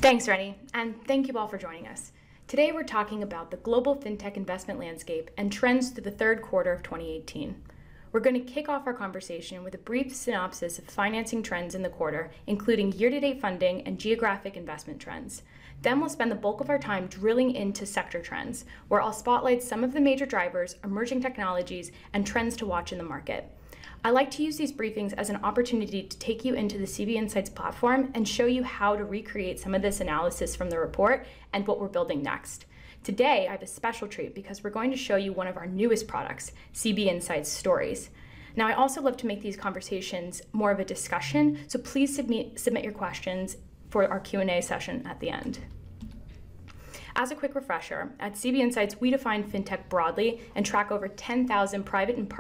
Thanks, Rennie, and thank you all for joining us. Today we're talking about the global fintech investment landscape and trends through the third quarter of 2018. We're going to kick off our conversation with a brief synopsis of financing trends in the quarter, including year-to-date funding and geographic investment trends. Then we'll spend the bulk of our time drilling into sector trends, where I'll spotlight some of the major drivers, emerging technologies, and trends to watch in the market. I like to use these briefings as an opportunity to take you into the CB Insights platform and show you how to recreate some of this analysis from the report and what we're building next. Today, I have a special treat because we're going to show you one of our newest products, CB Insights Stories. Now, I also love to make these conversations more of a discussion, so please submit your questions for our Q&A session at the end. As a quick refresher, at CB Insights, we define fintech broadly and track over 10,000 private and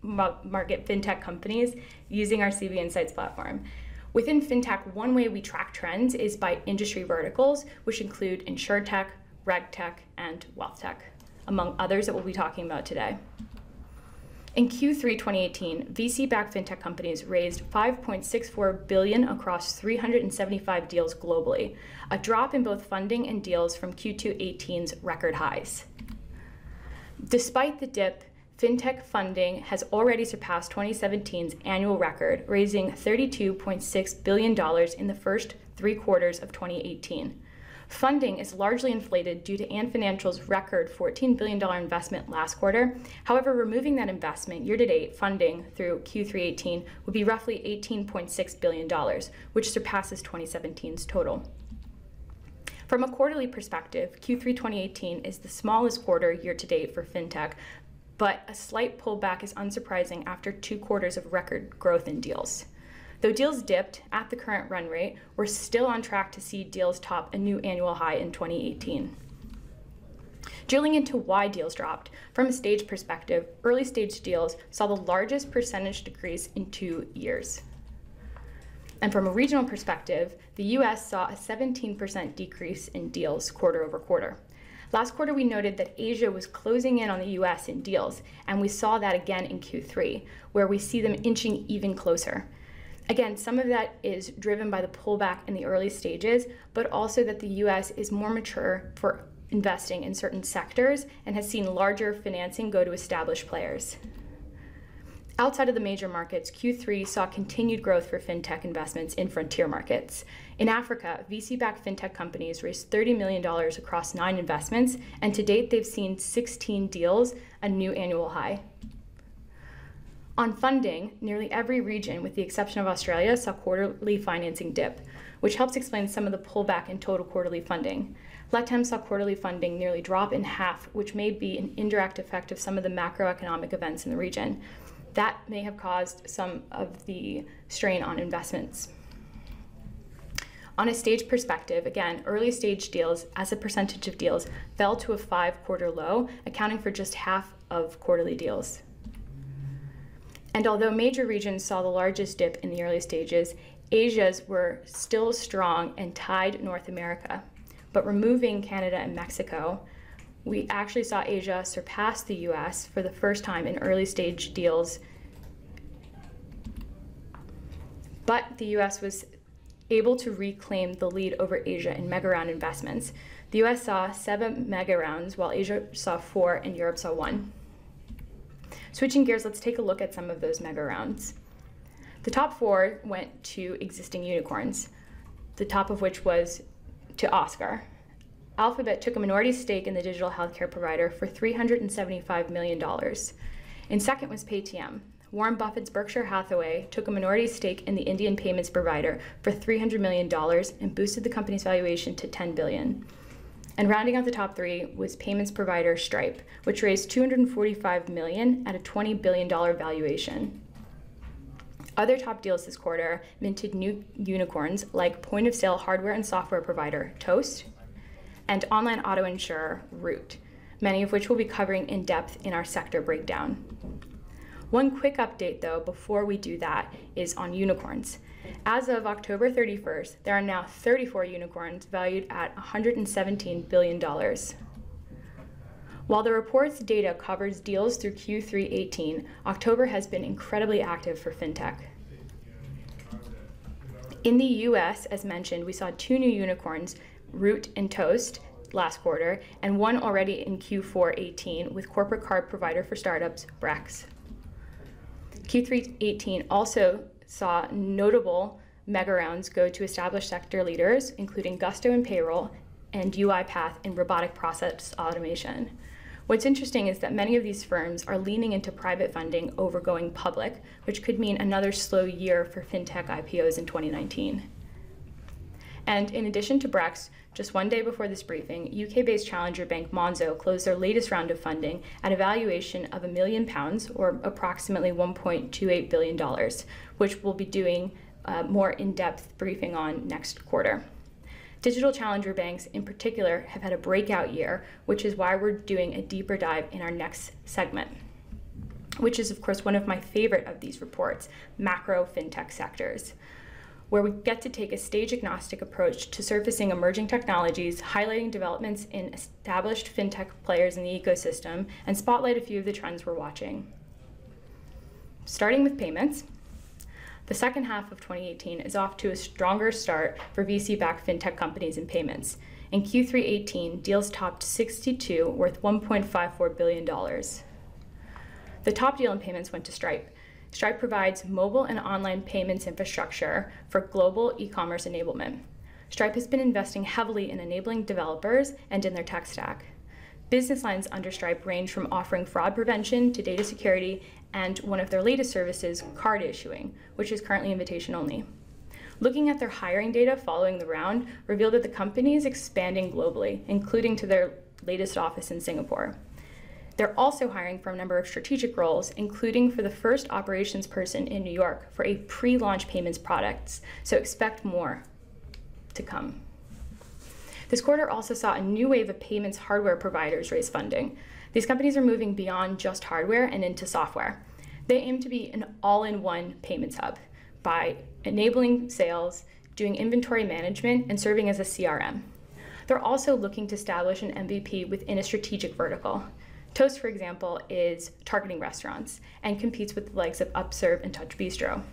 market fintech companies using our CB Insights platform. Within fintech, one way we track trends is by industry verticals, which include insurtech, regtech, and wealth tech, among others that we'll be talking about today. In Q3 2018, VC-backed fintech companies raised $5.64 billion across 375 deals globally, a drop in both funding and deals from Q2 18's record highs. Despite the dip, fintech funding has already surpassed 2017's annual record, raising $32.6 billion in the first 3 quarters of 2018. Funding is largely inflated due to Ant Financial's record $14 billion investment last quarter. However, removing that investment, year-to-date funding through Q3 18 would be roughly $18.6 billion, which surpasses 2017's total. From a quarterly perspective, Q3 2018 is the smallest quarter year-to-date for fintech, but a slight pullback is unsurprising after 2 quarters of record growth in deals. Though deals dipped at the current run rate, we're still on track to see deals top a new annual high in 2018. Drilling into why deals dropped, from a stage perspective, early stage deals saw the largest percentage decrease in 2 years. And from a regional perspective, the US saw a 17% decrease in deals quarter over quarter. Last quarter, we noted that Asia was closing in on the US in deals, and we saw that again in Q3, where we see them inching even closer. Again, some of that is driven by the pullback in the early stages, but also that the US is more mature for investing in certain sectors and has seen larger financing go to established players. Outside of the major markets, Q3 saw continued growth for fintech investments in frontier markets. In Africa, VC-backed fintech companies raised $30 million across 9 investments, and to date they've seen 16 deals, a new annual high. On funding, nearly every region, with the exception of Australia, saw quarterly financing dip, which helps explain some of the pullback in total quarterly funding. LATAM saw quarterly funding nearly drop in half, which may be an indirect effect of some of the macroeconomic events in the region. That may have caused some of the strain on investments. On a stage perspective, again, early stage deals, as a percentage of deals, fell to a 5-quarter low, accounting for just half of quarterly deals. And although major regions saw the largest dip in the early stages, Asia's were still strong and tied North America. But removing Canada and Mexico, we actually saw Asia surpass the US for the first time in early stage deals. But the US was able to reclaim the lead over Asia in mega round investments. The US saw 7 mega rounds, while Asia saw 4 and Europe saw 1. Switching gears, let's take a look at some of those mega rounds. The top 4 went to existing unicorns, the top of which was to Oscar. Alphabet took a minority stake in the digital healthcare provider for $375 million. In second was Paytm. Warren Buffett's Berkshire Hathaway took a minority stake in the Indian payments provider for $300 million and boosted the company's valuation to $10 billion. And rounding out the top 3 was payments provider Stripe, which raised $245 million at a $20 billion valuation. Other top deals this quarter minted new unicorns like point-of-sale hardware and software provider Toast and online auto insurer Root, many of which we'll be covering in depth in our sector breakdown. One quick update, though, before we do that, is on unicorns. As of October 31st, there are now 34 unicorns valued at $117 billion. While the report's data covers deals through Q3 18, October has been incredibly active for fintech. In the US, as mentioned, we saw 2 new unicorns, Root and Toast, last quarter, and one already in Q4 18 with corporate card provider for startups, Brex. Q3 18 also saw notable mega rounds go to established sector leaders, including Gusto in payroll and UiPath in robotic process automation. What's interesting is that many of these firms are leaning into private funding over going public, which could mean another slow year for fintech IPOs in 2019. And in addition to Brex, just one day before this briefing, UK-based challenger bank Monzo closed their latest round of funding at a valuation of £1 million, or approximately $1.28 billion, which we'll be doing a more in-depth briefing on next quarter. Digital challenger banks in particular have had a breakout year, which is why we're doing a deeper dive in our next segment, which is of course one of my favorite of these reports, macro fintech sectors, where we get to take a stage-agnostic approach to surfacing emerging technologies, highlighting developments in established fintech players in the ecosystem, and spotlight a few of the trends we're watching. Starting with payments, the second half of 2018 is off to a stronger start for VC-backed fintech companies in payments. In Q3 18, deals topped 62, worth $1.54 billion. The top deal in payments went to Stripe. Stripe provides mobile and online payments infrastructure for global e-commerce enablement. Stripe has been investing heavily in enabling developers and in their tech stack. Business lines under Stripe range from offering fraud prevention to data security and one of their latest services, card issuing, which is currently invitation only. Looking at their hiring data following the round revealed that the company is expanding globally, including to their latest office in Singapore. They're also hiring for a number of strategic roles, including for the first operations person in New York for a pre-launch payments products, so expect more to come. This quarter also saw a new wave of payments hardware providers raise funding. These companies are moving beyond just hardware and into software. They aim to be an all-in-one payments hub by enabling sales, doing inventory management, and serving as a CRM. They're also looking to establish an MVP within a strategic vertical. Toast, for example, is targeting restaurants and competes with the likes of Upserve and Touch Bistro.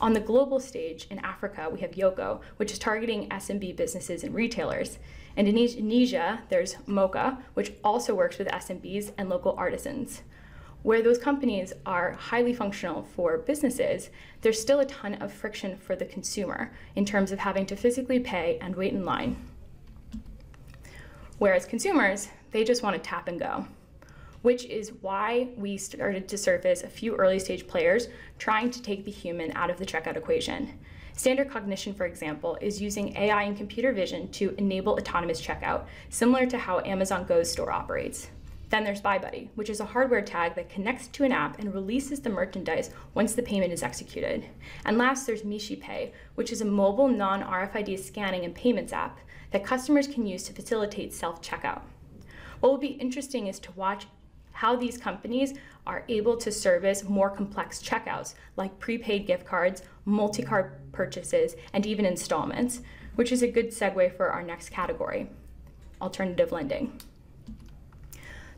On the global stage in Africa, we have Yoko, which is targeting SMB businesses and retailers. In Indonesia, there's Mocha, which also works with SMBs and local artisans. Where those companies are highly functional for businesses, there's still a ton of friction for the consumer in terms of having to physically pay and wait in line. Whereas consumers, they just want to tap and go, which is why we started to surface a few early stage players trying to take the human out of the checkout equation. Standard Cognition, for example, is using AI and computer vision to enable autonomous checkout, similar to how Amazon Go's store operates. Then there's BuyBuddy, which is a hardware tag that connects to an app and releases the merchandise once the payment is executed. And last, there's MishiPay, which is a mobile non-RFID scanning and payments app that customers can use to facilitate self-checkout. What will be interesting is to watch how these companies are able to service more complex checkouts like prepaid gift cards, multi-card purchases, and even installments, which is a good segue for our next category, alternative lending.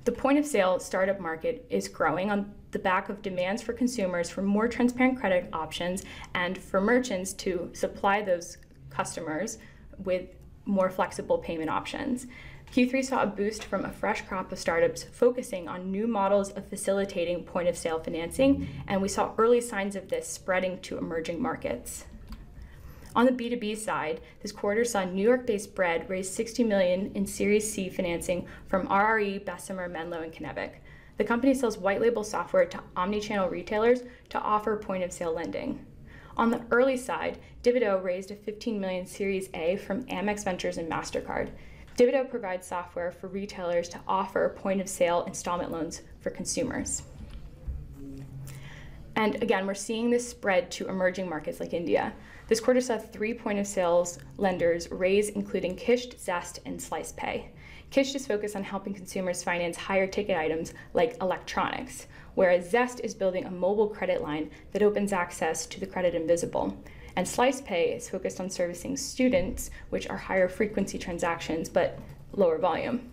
The point of sale startup market is growing on the back of demands for consumers for more transparent credit options and for merchants to supply those customers with more flexible payment options. Q3 saw a boost from a fresh crop of startups focusing on new models of facilitating point-of-sale financing, and we saw early signs of this spreading to emerging markets. On the B2B side, this quarter saw New York-based Bread raise $60 million in Series C financing from RRE, Bessemer, Menlo, and Kinetic. The company sells white label software to omni-channel retailers to offer point-of-sale lending. On the early side, Divido raised a $15 million Series A from Amex Ventures and MasterCard. Divido provides software for retailers to offer point-of-sale installment loans for consumers. And again, we're seeing this spread to emerging markets like India. This quarter saw 3 point-of-sale lenders raise, including Kisht, Zest, and SlicePay. Kisht is focused on helping consumers finance higher ticket items like electronics, whereas Zest is building a mobile credit line that opens access to the credit invisible. And SlicePay is focused on servicing students, which are higher frequency transactions, but lower volume.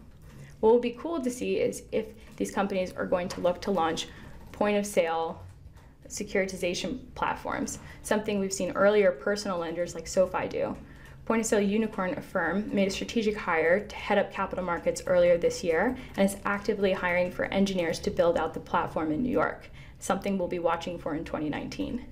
What will be cool to see is if these companies are going to look to launch point of sale securitization platforms, something we've seen earlier personal lenders like SoFi do. Point of Sale Unicorn Affirm made a strategic hire to head up capital markets earlier this year and is actively hiring for engineers to build out the platform in New York, something we'll be watching for in 2019.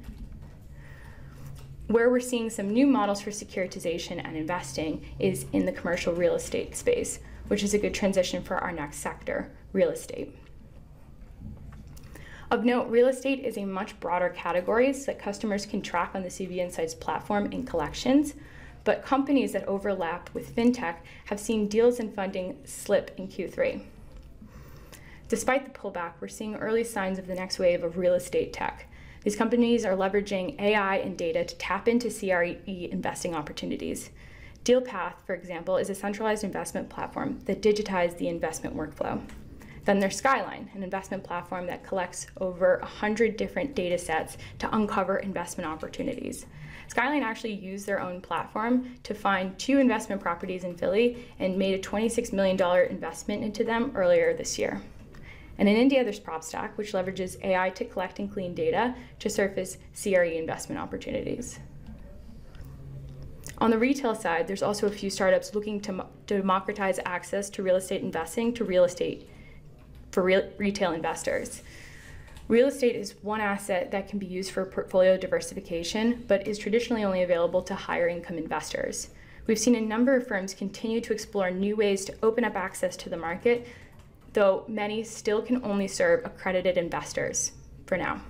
Where we're seeing some new models for securitization and investing is in the commercial real estate space, which is a good transition for our next sector, real estate. Of note, real estate is a much broader category that customers can track on the CB Insights platform in collections, but companies that overlap with Fintech have seen deals and funding slip in Q3. Despite the pullback, we're seeing early signs of the next wave of real estate tech. These companies are leveraging AI and data to tap into CRE investing opportunities. DealPath, for example, is a centralized investment platform that digitizes the investment workflow. Then there's Skyline, an investment platform that collects over 100 different data sets to uncover investment opportunities. Skyline actually used their own platform to find 2 investment properties in Philly and made a $26 million investment into them earlier this year. And in India, there's PropStack, which leverages AI to collect and clean data to surface CRE investment opportunities. On the retail side, there's also a few startups looking to democratize access to real estate investing to real estate for retail investors. Real estate is one asset that can be used for portfolio diversification, but is traditionally only available to higher income investors. We've seen a number of firms continue to explore new ways to open up access to the market, though many still can only serve accredited investors for now.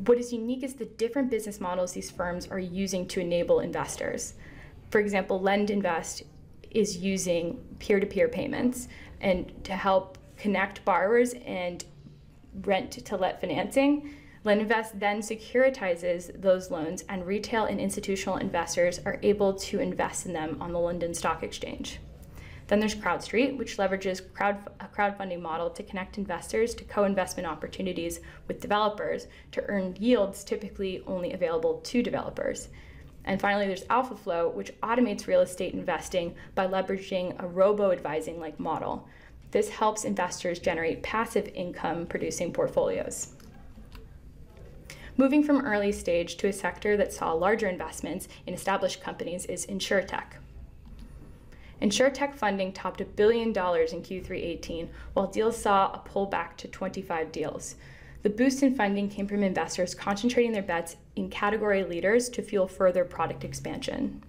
What is unique is the different business models these firms are using to enable investors. For example, LendInvest is using peer-to-peer payments and to help connect borrowers and rent-to-let financing. LendInvest then securitizes those loans, and retail and institutional investors are able to invest in them on the London Stock Exchange. Then there's CrowdStreet, which leverages a crowdfunding model to connect investors to co-investment opportunities with developers to earn yields typically only available to developers. And finally, there's AlphaFlow, which automates real estate investing by leveraging a robo-advising-like model. This helps investors generate passive income-producing portfolios. Moving from early stage to a sector that saw larger investments in established companies is InsurTech. InsurTech funding topped $1 billion in Q3 18, while deals saw a pullback to 25 deals. The boost in funding came from investors concentrating their bets in category leaders to fuel further product expansion.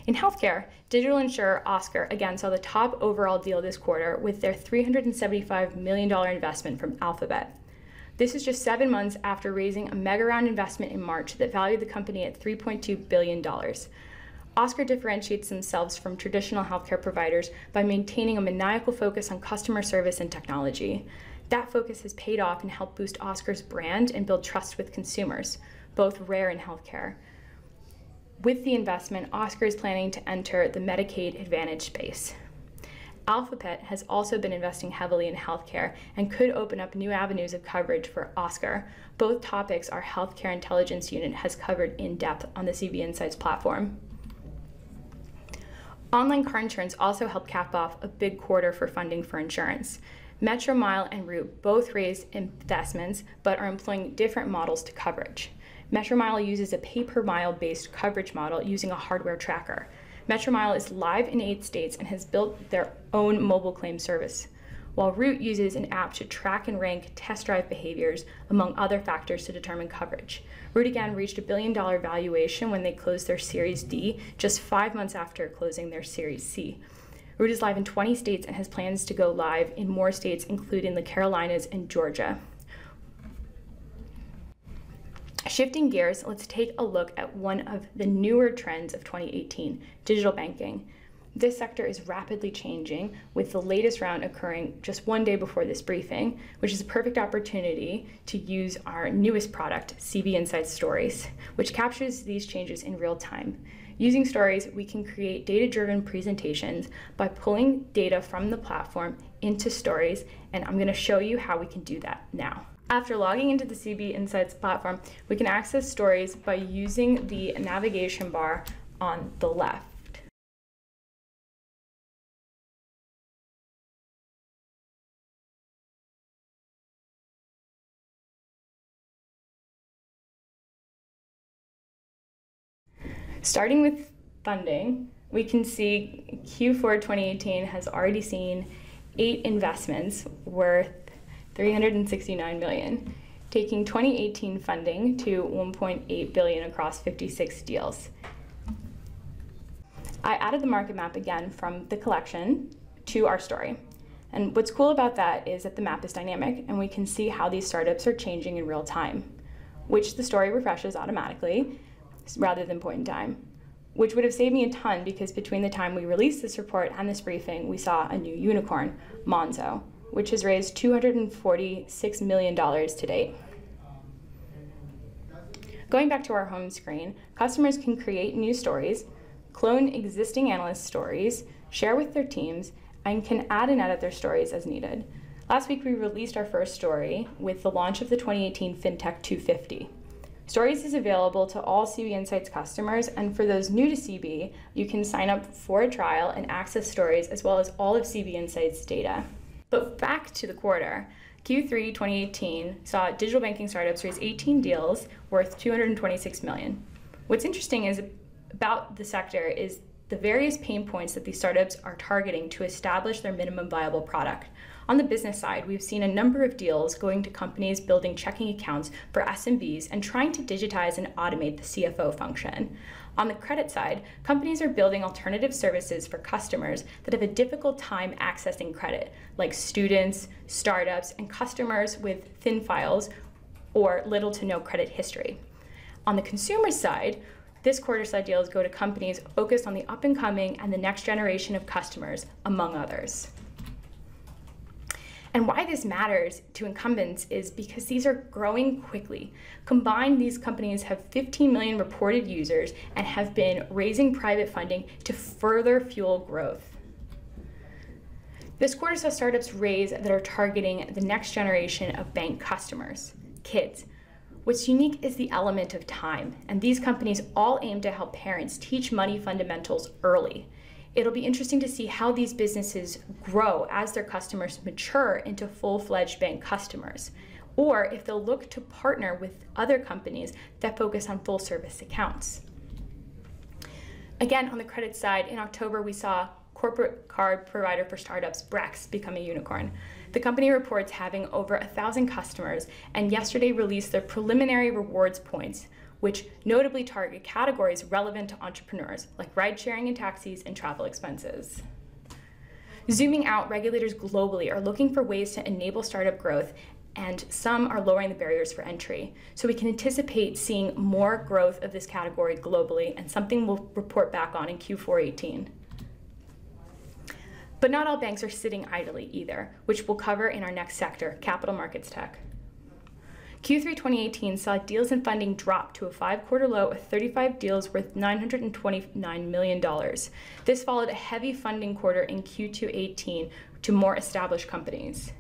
In healthcare, digital insurer Oscar again saw the top overall deal this quarter with their $375 million investment from Alphabet. This is just 7 months after raising a mega round investment in March that valued the company at $3.2 billion. Oscar differentiates themselves from traditional healthcare providers by maintaining a maniacal focus on customer service and technology. That focus has paid off and helped boost Oscar's brand and build trust with consumers, both rare in healthcare. With the investment, Oscar is planning to enter the Medicaid Advantage space. Alphabet has also been investing heavily in healthcare and could open up new avenues of coverage for Oscar. Both topics our Healthcare Intelligence Unit has covered in depth on the CB Insights platform. Online car insurance also helped cap off a big quarter for funding for insurance. Metromile and Root both raised investments but are employing different models to coverage. Metromile uses a pay-per-mile based coverage model using a hardware tracker. Metromile is live in 8 states and has built their own mobile claim service, while Root uses an app to track and rank test drive behaviors, among other factors to determine coverage. Root again reached $1 billion valuation when they closed their Series D, just 5 months after closing their Series C. Root is live in 20 states and has plans to go live in more states, including the Carolinas and Georgia. Shifting gears, let's take a look at one of the newer trends of 2018, digital banking. This sector is rapidly changing, with the latest round occurring just 1 day before this briefing, which is a perfect opportunity to use our newest product, CB Insights Stories, which captures these changes in real time. Using Stories, we can create data-driven presentations by pulling data from the platform into Stories, and I'm going to show you how we can do that now. After logging into the CB Insights platform, we can access Stories by using the navigation bar on the left. Starting with funding, we can see Q4 2018 has already seen 8 investments worth $369 million, taking 2018 funding to $1.8 billion across 56 deals. I added the market map again from the collection to our story. And what's cool about that is that the map is dynamic and we can see how these startups are changing in real time, which the story refreshes automatically rather than point in time, which would have saved me a ton because between the time we released this report and this briefing, we saw a new unicorn, Monzo, which has raised $246 million to date. Going back to our home screen, customers can create new stories, clone existing analyst stories, share with their teams, and can add and edit their stories as needed. Last week, we released our first story with the launch of the 2018 Fintech 250. Stories is available to all CB Insights customers, and for those new to CB, you can sign up for a trial and access stories as well as all of CB Insights data. But back to the quarter, Q3 2018 saw digital banking startups raise 18 deals worth $226 million. What's interesting is about the sector is the various pain points that these startups are targeting to establish their minimum viable product. On the business side, we've seen a number of deals going to companies building checking accounts for SMBs and trying to digitize and automate the CFO function. On the credit side, companies are building alternative services for customers that have a difficult time accessing credit, like students, startups, and customers with thin files or little to no credit history. On the consumer side, this quarter saw deals go to companies focused on the up and coming and the next generation of customers, among others. And why this matters to incumbents is because these are growing quickly. Combined, these companies have 15 million reported users and have been raising private funding to further fuel growth. This quarter saw startups raise that are targeting the next generation of bank customers, kids. What's unique is the element of time, and these companies all aim to help parents teach money fundamentals early. It'll be interesting to see how these businesses grow as their customers mature into full-fledged bank customers, or if they'll look to partner with other companies that focus on full-service accounts. Again, on the credit side, in October, we saw corporate card provider for startups, Brex, become a unicorn. The company reports having over 1,000 customers and yesterday released their preliminary rewards points, which notably target categories relevant to entrepreneurs, like ride-sharing and taxis and travel expenses. Zooming out, regulators globally are looking for ways to enable startup growth, and some are lowering the barriers for entry. So we can anticipate seeing more growth of this category globally, and something we'll report back on in Q4 18. But not all banks are sitting idly either, which we'll cover in our next sector, capital markets tech. Q3 2018 saw deals and funding drop to a 5-quarter low of 35 deals worth $929 million. This followed a heavy funding quarter in Q2 18 to more established companies.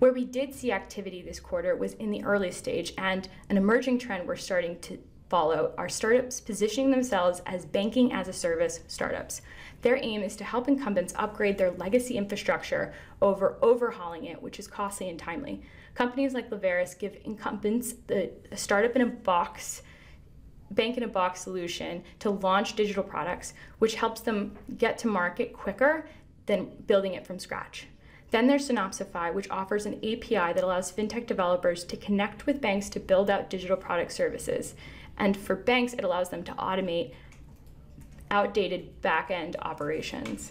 Where we did see activity this quarter was in the early stage, and an emerging trend we're starting to follow are startups positioning themselves as banking-as-a-service startups. Their aim is to help incumbents upgrade their legacy infrastructure over overhauling it, which is costly and timely. Companies like Leveris give incumbents a startup-in-a-box, bank-in-a-box solution to launch digital products, which helps them get to market quicker than building it from scratch. Then there's Synopsify, which offers an API that allows fintech developers to connect with banks to build out digital product services. And for banks, it allows them to automate outdated back-end operations.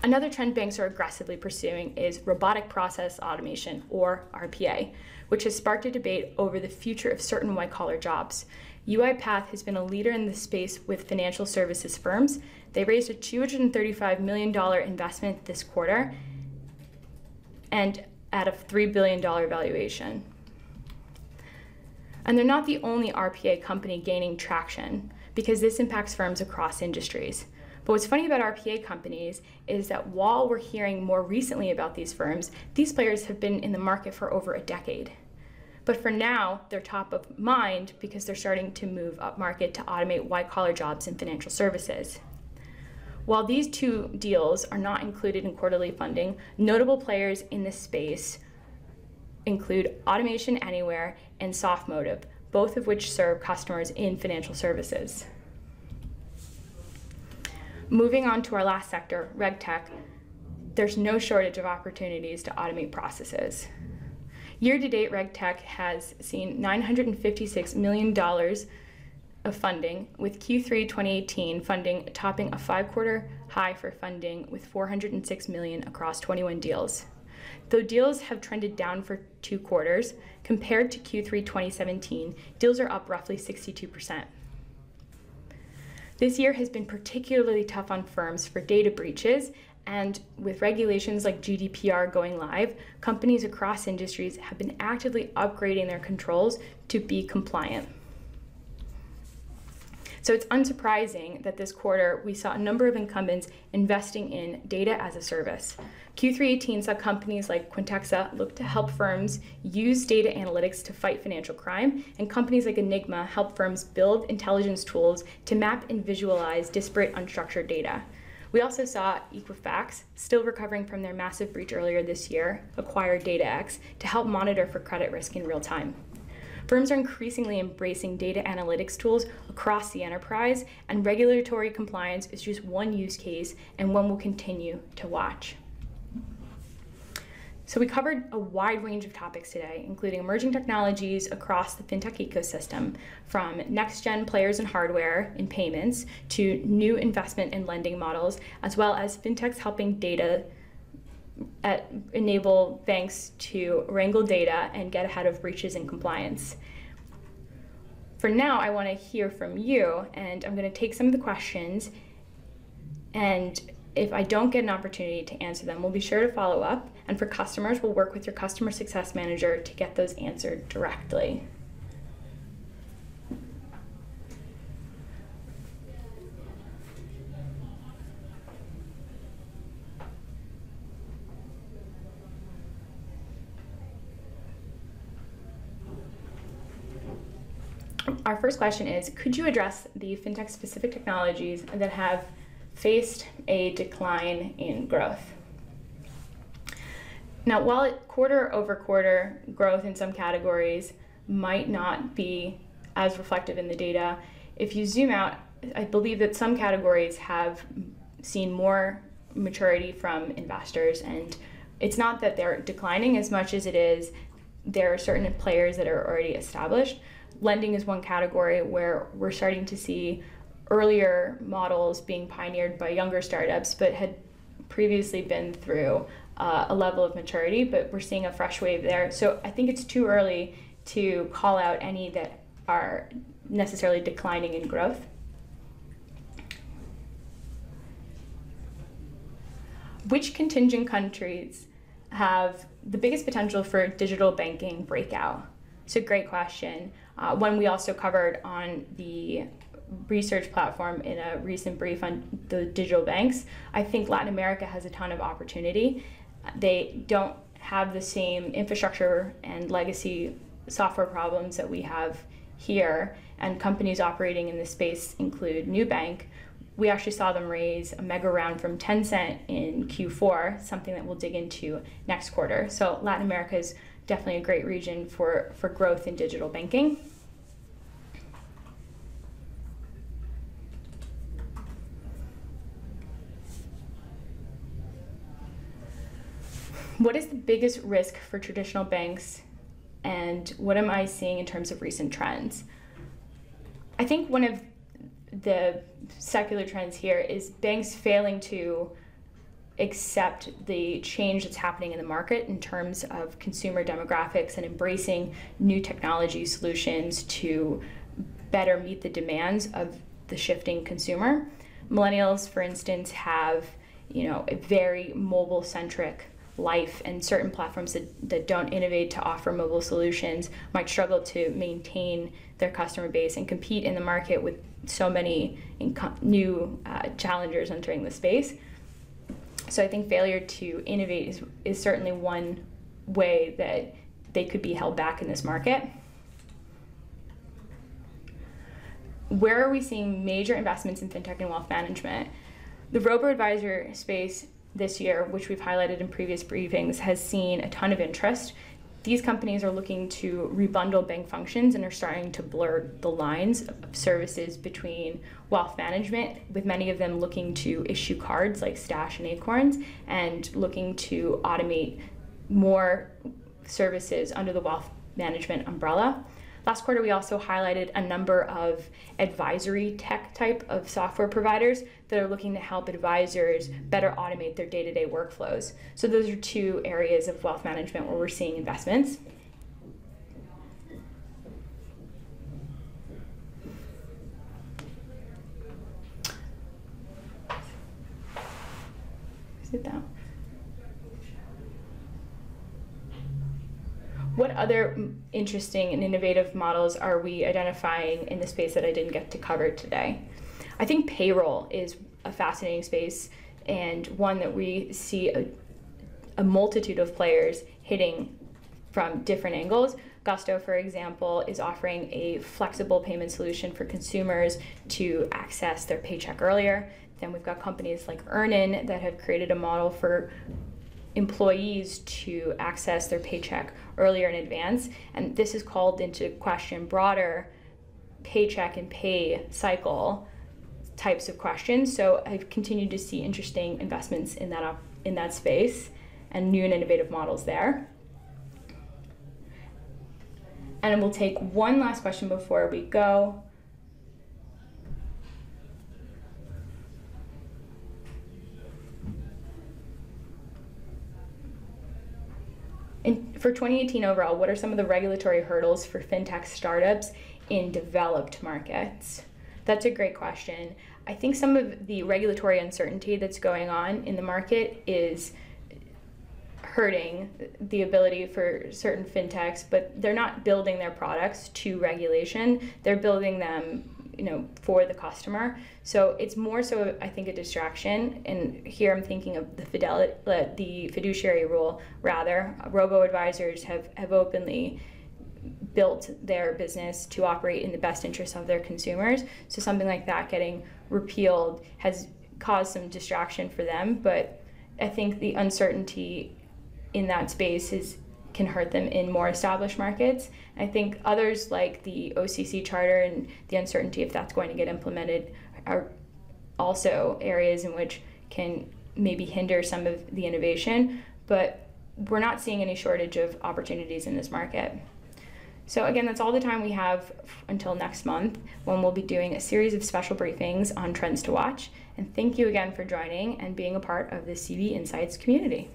Another trend banks are aggressively pursuing is robotic process automation, or RPA, which has sparked a debate over the future of certain white-collar jobs. UiPath has been a leader in this space with financial services firms. They raised a $235 million investment this quarter and at a $3 billion valuation. And they're not the only RPA company gaining traction, because this impacts firms across industries. But what's funny about RPA companies is that while we're hearing more recently about these firms, these players have been in the market for over a decade. But for now, they're top of mind because they're starting to move up market to automate white-collar jobs in financial services. While these two deals are not included in quarterly funding, notable players in this space include Automation Anywhere and Softmotive, both of which serve customers in financial services. Moving on to our last sector, RegTech, there's no shortage of opportunities to automate processes. Year-to-date, RegTech has seen $956 million of funding, with Q3 2018 funding topping a 5-quarter high for funding with $406 million across 21 deals. Though deals have trended down for 2 quarters, compared to Q3 2017, deals are up roughly 62%. This year has been particularly tough on firms for data breaches, and with regulations like GDPR going live, companies across industries have been actively upgrading their controls to be compliant. So it's unsurprising that this quarter we saw a number of incumbents investing in data as a service. Q3 18 saw companies like Quintexa look to help firms use data analytics to fight financial crime, and companies like Enigma help firms build intelligence tools to map and visualize disparate unstructured data. We also saw Equifax, still recovering from their massive breach earlier this year, acquire DataX to help monitor for credit risk in real time. Firms are increasingly embracing data analytics tools across the enterprise, and regulatory compliance is just one use case and one we'll continue to watch. So we covered a wide range of topics today, including emerging technologies across the fintech ecosystem, from next-gen players in hardware and payments to new investment and lending models, as well as fintechs helping data enable banks to wrangle data and get ahead of breaches and compliance. For now, I want to hear from you, and I'm going to take some of the questions, and if I don't get an opportunity to answer them, we'll be sure to follow up, and for customers, we'll work with your customer success manager to get those answered directly. Our first question is, could you address the fintech-specific technologies that have faced a decline in growth? Now, while quarter-over-quarter growth in some categories might not be as reflective in the data, if you zoom out, I believe that some categories have seen more maturity from investors, and it's not that they're declining as much as it is there are certain players that are already established. Lending is one category where we're starting to see earlier models being pioneered by younger startups, but had previously been through a level of maturity, but we're seeing a fresh wave there. So I think it's too early to call out any that are necessarily declining in growth. Which contingent countries have the biggest potential for digital banking breakout? It's a great question. One we also covered on the research platform in a recent brief on the digital banks. I think Latin America has a ton of opportunity. They don't have the same infrastructure and legacy software problems that we have here, and companies operating in this space include Nubank. We actually saw them raise a mega round from Tencent in Q4, something that we'll dig into next quarter. So Latin America is definitely a great region for growth in digital banking. What is the biggest risk for traditional banks, and what am I seeing in terms of recent trends? I think one of the secular trends here is banks failing to accept the change that's happening in the market in terms of consumer demographics and embracing new technology solutions to better meet the demands of the shifting consumer. Millennials, for instance, have a very mobile-centric life, and certain platforms that don't innovate to offer mobile solutions might struggle to maintain their customer base and compete in the market with so many new challengers entering the space. So I think failure to innovate is certainly one way that they could be held back in this market. Where are we seeing major investments in fintech and wealth management? The robo-advisor space this year, which we've highlighted in previous briefings, has seen a ton of interest. These companies are looking to rebundle bank functions and are starting to blur the lines of services between wealth management, with many of them looking to issue cards like Stash and Acorns and looking to automate more services under the wealth management umbrella. Last quarter, we also highlighted a number of advisory tech type of software providers that are looking to help advisors better automate their day-to-day workflows. So those are two areas of wealth management where we're seeing investments. Sit down. What other interesting and innovative models are we identifying in the space that I didn't get to cover today? I think payroll is a fascinating space and one that we see a multitude of players hitting from different angles. Gusto, for example, is offering a flexible payment solution for consumers to access their paycheck earlier. Then we've got companies like Earnin that have created a model for employees to access their paycheck earlier in advance, and this has called into question broader paycheck and pay cycle types of questions. So I've continued to see interesting investments in that space and new and innovative models there. And we'll take one last question before we go. For 2018 overall, what are some of the regulatory hurdles for fintech startups in developed markets? That's a great question. I think some of the regulatory uncertainty that's going on in the market is hurting the ability for certain fintechs, but they're not building their products to regulation. They're building them, for the customer. So it's more so, I think, a distraction. And here I'm thinking of the fiduciary rule, rather. Robo-advisors have openly built their business to operate in the best interest of their consumers. So something like that getting repealed has caused some distraction for them. But I think the uncertainty in that space can hurt them in more established markets. I think others like the OCC charter and the uncertainty if that's going to get implemented are also areas in which can maybe hinder some of the innovation, but we're not seeing any shortage of opportunities in this market. So again, that's all the time we have until next month, when we'll be doing a series of special briefings on trends to watch. And thank you again for joining and being a part of the CB Insights community.